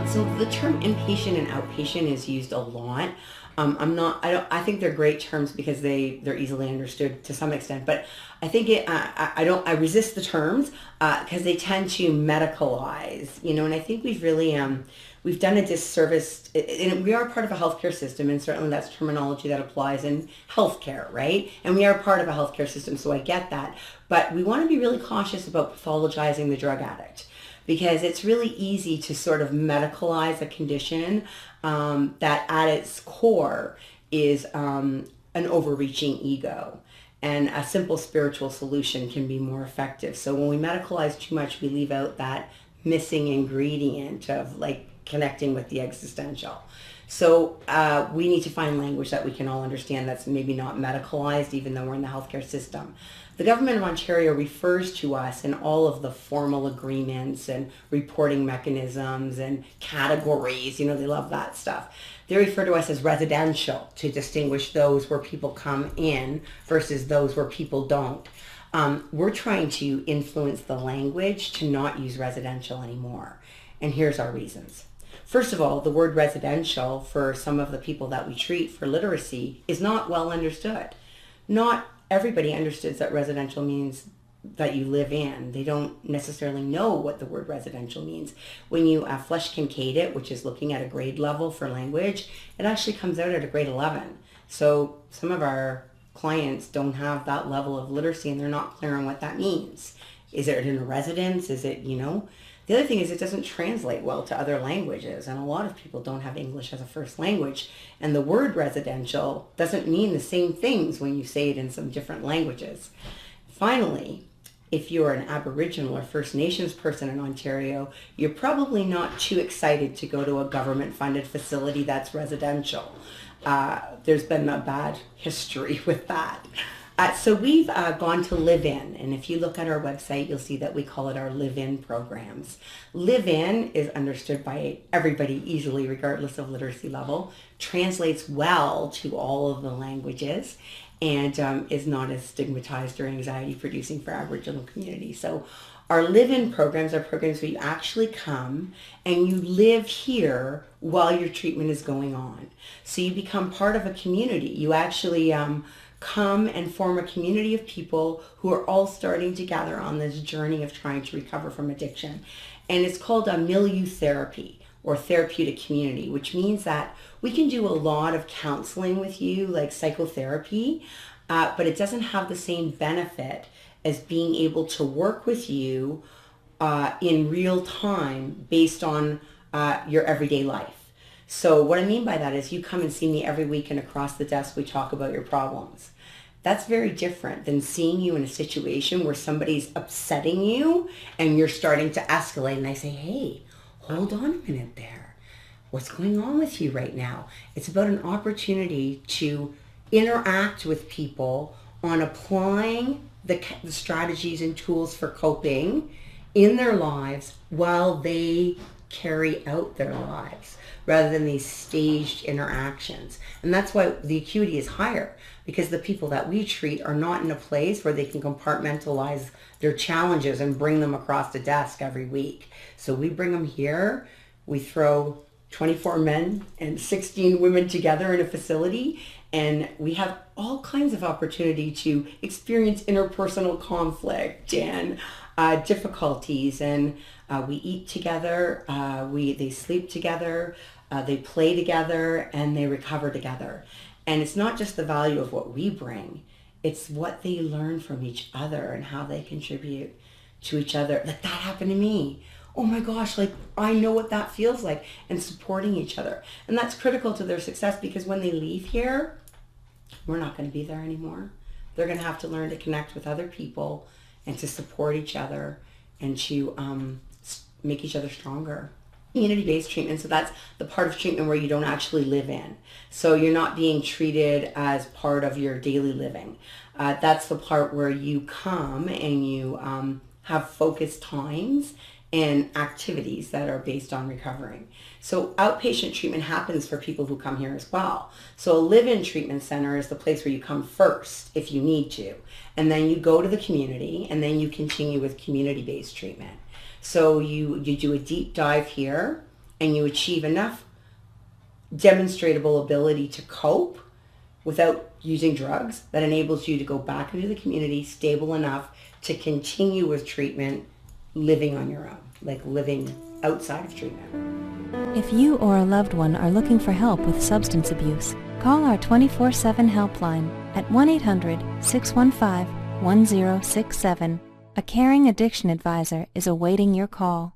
So the term inpatient and outpatient is used a lot. I think they're great terms because they're easily understood to some extent, but I think I resist the terms because they tend to medicalize, and I think we've done a disservice, and we are part of a healthcare system, and certainly that's terminology that applies in healthcare, right? And we are part of a healthcare system, so I get that, but we want to be really cautious about pathologizing the drug addict, because it's really easy to sort of medicalize a condition that at its core is an overreaching ego. And a simple spiritual solution can be more effective. So when we medicalize too much, we leave out that missing ingredient of like connecting with the existential. So we need to find language that we can all understand that's maybe not medicalized, even though we're in the healthcare system. The government of Ontario refers to us in all of the formal agreements and reporting mechanisms and categories. They love that stuff. They refer to us as residential to distinguish those where people come in versus those where people don't. We're trying to influence the language to not use residential anymore. And here's our reasons. First of all, the word residential for some of the people that we treat for literacy is not well understood. Not everybody understands that residential means that you live in. They don't necessarily know what the word residential means. When you flesh concate it, which is looking at a grade level for language, it actually comes out at a grade 11. So some of our clients don't have that level of literacy and they're not clear on what that means. Is it in a residence? Is it, The other thing is it doesn't translate well to other languages, and a lot of people don't have English as a first language, and the word residential doesn't mean the same things when you say it in some different languages. Finally, if you're an Aboriginal or First Nations person in Ontario, you're probably not too excited to go to a government-funded facility that's residential. There's been a bad history with that. So we've gone to live-in, and if you look at our website, you'll see that we call it our live-in programs. Live-in is understood by everybody easily, regardless of literacy level, translates well to all of the languages, and is not as stigmatized or anxiety-producing for Aboriginal communities. So our live-in programs are programs where you actually come and you live here while your treatment is going on. So you become part of a community. You actually come and form a community of people who are all starting to gather on this journey of trying to recover from addiction. And it's called a milieu therapy or therapeutic community, which means that we can do a lot of counseling with you, like psychotherapy, but it doesn't have the same benefit as being able to work with you in real time based on your everyday life. So what I mean by that is you come and see me every week and across the desk we talk about your problems. That's very different than seeing you in a situation where somebody's upsetting you and you're starting to escalate and I say, hey, hold on a minute there. What's going on with you right now? It's about an opportunity to interact with people on applying the strategies and tools for coping in their lives while they carry out their lives, rather than these staged interactions. And that's why the acuity is higher, because the people that we treat are not in a place where they can compartmentalize their challenges and bring them across the desk every week. So we bring them here, we throw 24 men and 16 women together in a facility, and we have all kinds of opportunity to experience interpersonal conflict and difficulties, and we eat together, they sleep together, they play together, and they recover together. And it's not just the value of what we bring, it's what they learn from each other and how they contribute to each other. Like, that happened to me. Oh my gosh, like, I know what that feels like, and supporting each other. And that's critical to their success, because when they leave here, we're not going to be there anymore. They're going to have to learn to connect with other people and to support each other and to make each other stronger. Community-based treatment, so that's the part of treatment where you don't actually live in. So you're not being treated as part of your daily living. That's the part where you come and you have focused times and activities that are based on recovering. So outpatient treatment happens for people who come here as well. So a live-in treatment center is the place where you come first if you need to, and then you go to the community, and then you continue with community-based treatment. So you do a deep dive here, and you achieve enough demonstrable ability to cope without using drugs that enables you to go back into the community stable enough to continue with treatment, living on your own, like living outside of treatment. If you or a loved one are looking for help with substance abuse, call our 24/7 helpline at 1-800-615-1067. A caring addiction advisor is awaiting your call.